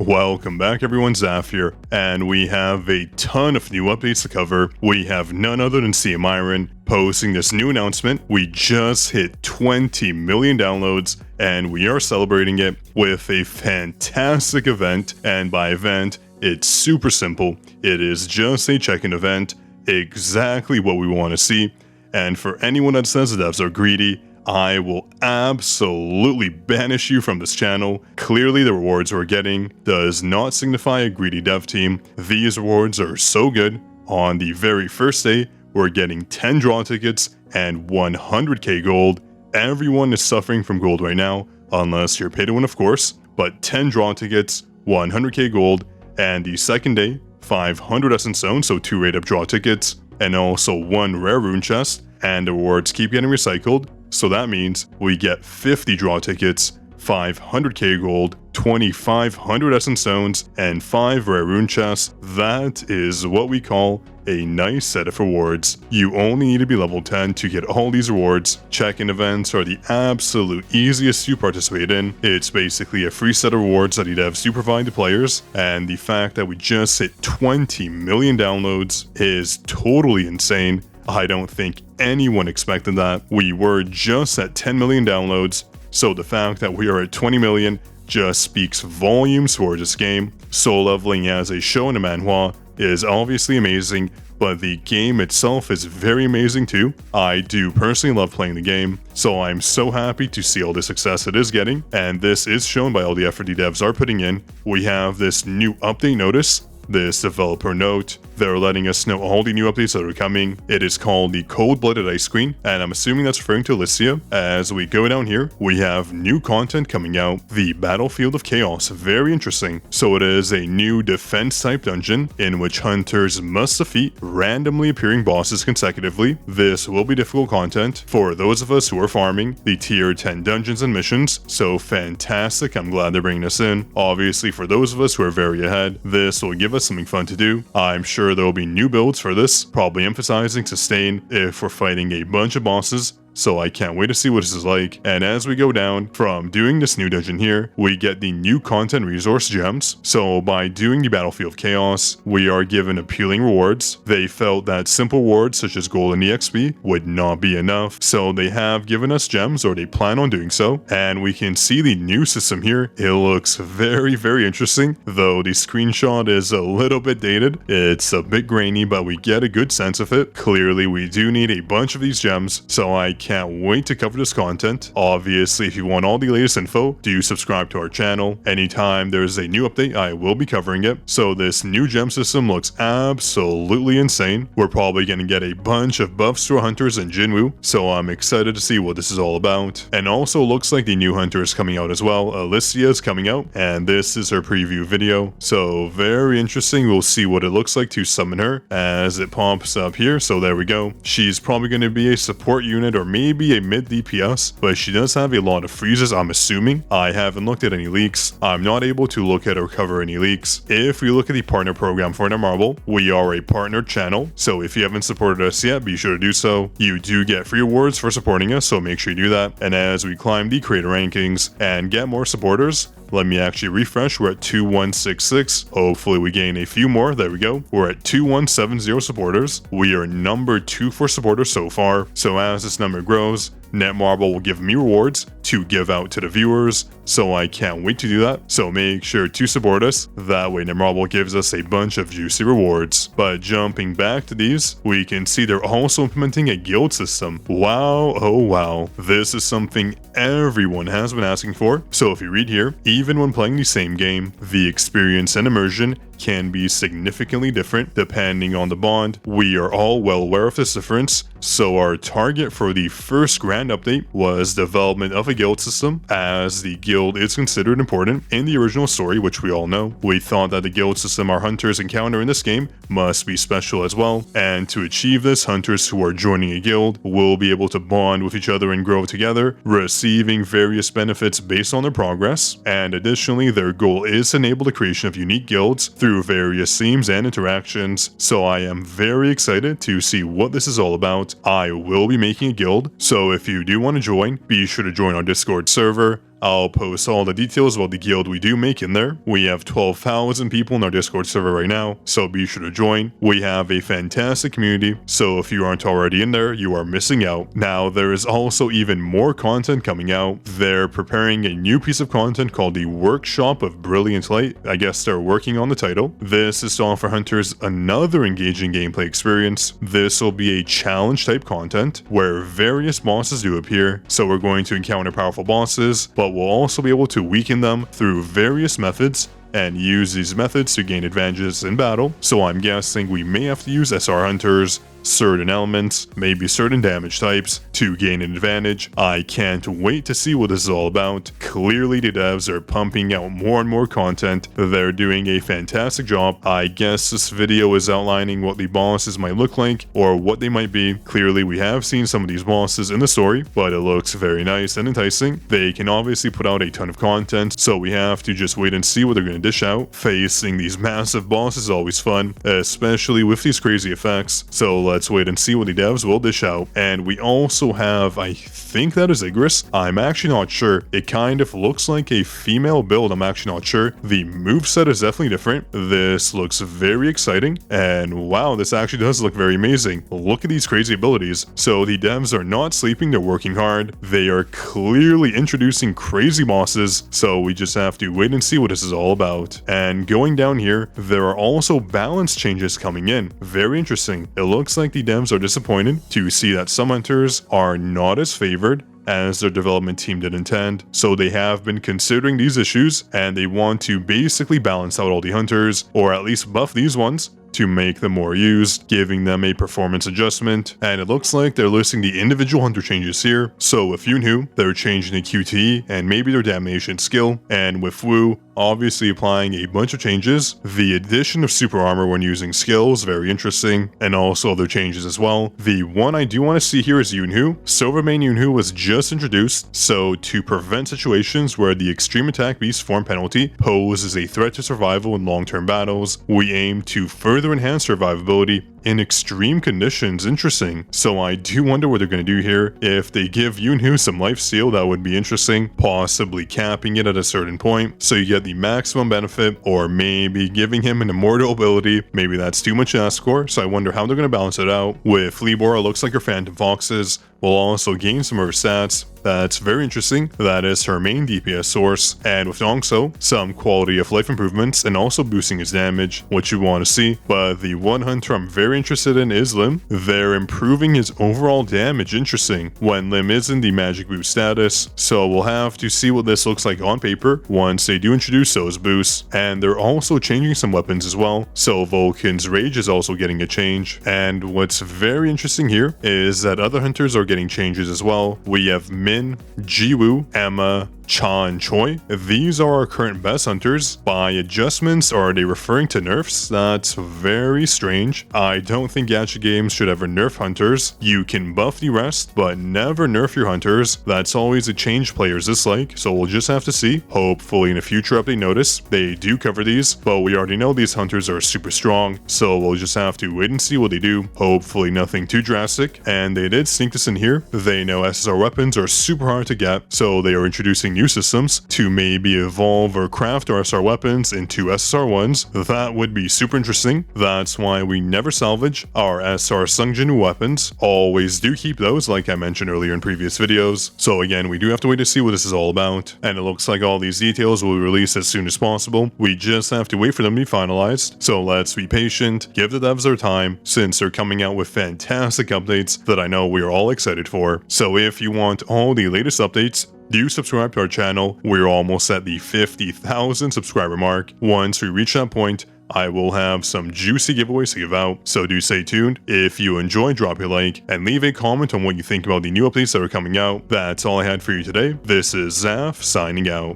Welcome back everyone, Zaf here, and we have a ton of new updates to cover. We have none other than CM Iron posting this new announcement. We just hit 20 million downloads and we are celebrating it with a fantastic event, and by event, it's super simple. It is just a check-in event, exactly what we want to see, and for anyone that says the devs are greedy, I will absolutely banish you from this channel. Clearly the rewards we're getting does not signify a greedy dev team. These rewards are so good. On the very first day, we're getting 10 draw tickets and 100k gold. Everyone is suffering from gold right now, unless you're pay to win of course, but 10 draw tickets, 100k gold, and the second day, 500 essence stones, so 2 rate up draw tickets, and also 1 rare rune chest, and the rewards keep getting recycled. So that means we get 50 draw tickets, 500k gold, 2500 essence stones, and 5 rare rune chests. That is what we call a nice set of rewards. You only need to be level 10 to get all these rewards. Check-in events are the absolute easiest to participate in. It's basically a free set of rewards that DEVS do provide to players, and the fact that we just hit 20 million downloads is totally insane. I don't think anyone expected that. We were just at 10 million downloads, so the fact that we are at 20 million just speaks volumes for this game. Soul leveling as a show in a manhwa is obviously amazing, but the game itself is very amazing too. I do personally love playing the game, so I'm so happy to see all the success it is getting, and this is shown by all the effort the devs are putting in. We have this new update notice, this developer note. They're letting us know all the new updates that are coming. It is called the Cold-Blooded Ice Queen, and I'm assuming that's referring to Alicia. As we go down here, we have new content coming out. The Battlefield of Chaos, very interesting. So it is a new defense type dungeon in which hunters must defeat randomly appearing bosses consecutively. This will be difficult content for those of us who are farming the tier 10 dungeons and missions, so fantastic. I'm glad they're bringing this in. Obviously for those of us who are very ahead, this will give us something fun to do. I'm sure there will be new builds for this, probably emphasizing sustain if we're fighting a bunch of bosses, so I can't wait to see what this is like. And as we go down from doing this new dungeon here, we get the new content resource gems. So by doing the Battlefield of Chaos, we are given appealing rewards. They felt that simple rewards such as gold and EXP would not be enough, so they have given us gems, or they plan on doing so. And we can see the new system here. It looks very interesting, though the screenshot is a little bit dated. It's a bit grainy, but we get a good sense of it. Clearly we do need a bunch of these gems, so I can't wait to cover this content. Obviously, if you want all the latest info, do subscribe to our channel. Anytime there's a new update, I will be covering it. So this new gem system looks absolutely insane. We're probably going to get a bunch of buffs to our hunters and Jinwoo, so I'm excited to see what this is all about. And also looks like the new hunter is coming out as well. Alicia is coming out, and this is her preview video. So very interesting. We'll see what it looks like to summon her as it pops up here. So there we go. She's probably going to be a support unit or maybe a mid DPS, but she does have a lot of freezes, I'm assuming. I haven't looked at any leaks. I'm not able to look at or cover any leaks. If we look at the partner program for Netmarble, we are a partnered channel, so if you haven't supported us yet, be sure to do so. You do get free rewards for supporting us, so make sure you do that. And as we climb the creator rankings and get more supporters, let me actually refresh. We're at 2166. Hopefully we gain a few more. There we go. We're at 2170 supporters. We are number 2 for supporters so far. So as this number grows, Netmarble will give me rewards to give out to the viewers, so I can't wait to do that. So make sure to support us. That way Netmarble gives us a bunch of juicy rewards. But jumping back to these, we can see they're also implementing a guild system. Wow, oh wow. This is something everyone has been asking for. So if you read here, even when playing the same game, the experience and immersion can be significantly different depending on the bond. We are all well aware of this difference, so our target for the first grand update was development of a guild system, as the guild is considered important in the original story, which we all know. We thought that the guild system our hunters encounter in this game must be special as well, and to achieve this, hunters who are joining a guild will be able to bond with each other and grow together, receiving various benefits based on their progress, and additionally their goal is to enable the creation of unique guilds through various themes and interactions, so I am very excited to see what this is all about. I will be making a guild, so if you do want to join, be sure to join our Discord server. I'll post all the details about the guild we do make in there. We have 12,000 people in our Discord server right now, so be sure to join. We have a fantastic community, so if you aren't already in there, you are missing out. Now, there is also even more content coming out. They're preparing a new piece of content called the Workshop of Brilliant Light. I guess they're working on the title. This is to offer hunters another engaging gameplay experience. This will be a challenge type content where various bosses do appear, so we're going to encounter powerful bosses, but we'll also be able to weaken them through various methods and use these methods to gain advantages in battle. So I'm guessing we may have to use SR hunters, certain elements, maybe certain damage types to gain an advantage. I can't wait to see what this is all about. Clearly the devs are pumping out more and more content. They're doing a fantastic job. I guess this video is outlining what the bosses might look like or what they might be. Clearly we have seen some of these bosses in the story, but it looks very nice and enticing. They can obviously put out a ton of content, so we have to just wait and see what they're going to dish out. Facing these massive bosses is always fun, especially with these crazy effects. So let's wait and see what the devs will dish out. And we also have, I think that is Igris. I'm actually not sure. It kind of looks like a female build. I'm actually not sure. The moveset is definitely different. This looks very exciting. And wow, this actually does look very amazing. Look at these crazy abilities. So the devs are not sleeping. They're working hard. They are clearly introducing crazy bosses. So we just have to wait and see what this is all about. And going down here, there are also balance changes coming in. Very interesting. It looks like the devs are disappointed to see that some hunters are not as favored as their development team did intend. So they have been considering these issues and they want to basically balance out all the hunters, or at least buff these ones to make them more used, giving them a performance adjustment. And it looks like they're listing the individual hunter changes here. So with Yunhu, they're changing the QTE and maybe their damnation skill. And with Wu, obviously applying a bunch of changes. The addition of super armor when using skills, very interesting, and also other changes as well. The one I do want to see here is Yunhu. Silvermane Yunhu was just introduced, so to prevent situations where the extreme attack beast form penalty poses a threat to survival in long-term battles, we aim to further enhance survivability in extreme conditions. Interesting. So I do wonder what they're going to do here. If they give Yunhu some life steal, that would be interesting, possibly capping it at a certain point so you get the maximum benefit, or maybe giving him an immortal ability. Maybe that's too much to ask for, so I wonder how they're going to balance it out. With Libor, it looks like her Phantom Foxes will also gain some of her stats. That's very interesting. That is her main DPS source. And with Nongso, some quality of life improvements and also boosting his damage, which you want to see. But the one hunter I'm very interested in is Lim. They're improving his overall damage. Interesting. When Lim is in the magic boost status, so we'll have to see what this looks like on paper once they do introduce those boosts. And they're also changing some weapons as well. So Vulcan's Rage is also getting a change. And what's very interesting here is that other hunters are getting changes as well. We have Min, Jiwoo, Emma, Cha and Choi. These are our current best hunters. By adjustments, are they referring to nerfs? That's very strange. I don't think gacha games should ever nerf hunters. You can buff the rest, but never nerf your hunters. That's always a change players dislike, so we'll just have to see. Hopefully in a future update notice, they do cover these, but we already know these hunters are super strong, so we'll just have to wait and see what they do. Hopefully nothing too drastic, and they did sneak this in here. They know SSR weapons are super hard to get, so they are introducing new systems to maybe evolve or craft our SR weapons into SSR ones. That would be super interesting. That's why we never salvage our SR Sungjin weapons. Always do keep those, like I mentioned earlier in previous videos. So again, we do have to wait to see what this is all about. And it looks like all these details will be released as soon as possible. We just have to wait for them to be finalized. So let's be patient, give the devs their time, since they're coming out with fantastic updates that I know we are all excited for. So if you want all the latest updates, do subscribe to our channel. We're almost at the 50,000 subscriber mark. Once we reach that point, I will have some juicy giveaways to give out, so do stay tuned. If you enjoyed, drop a like and leave a comment on what you think about the new updates that are coming out. That's all I had for you today. This is Zaf signing out.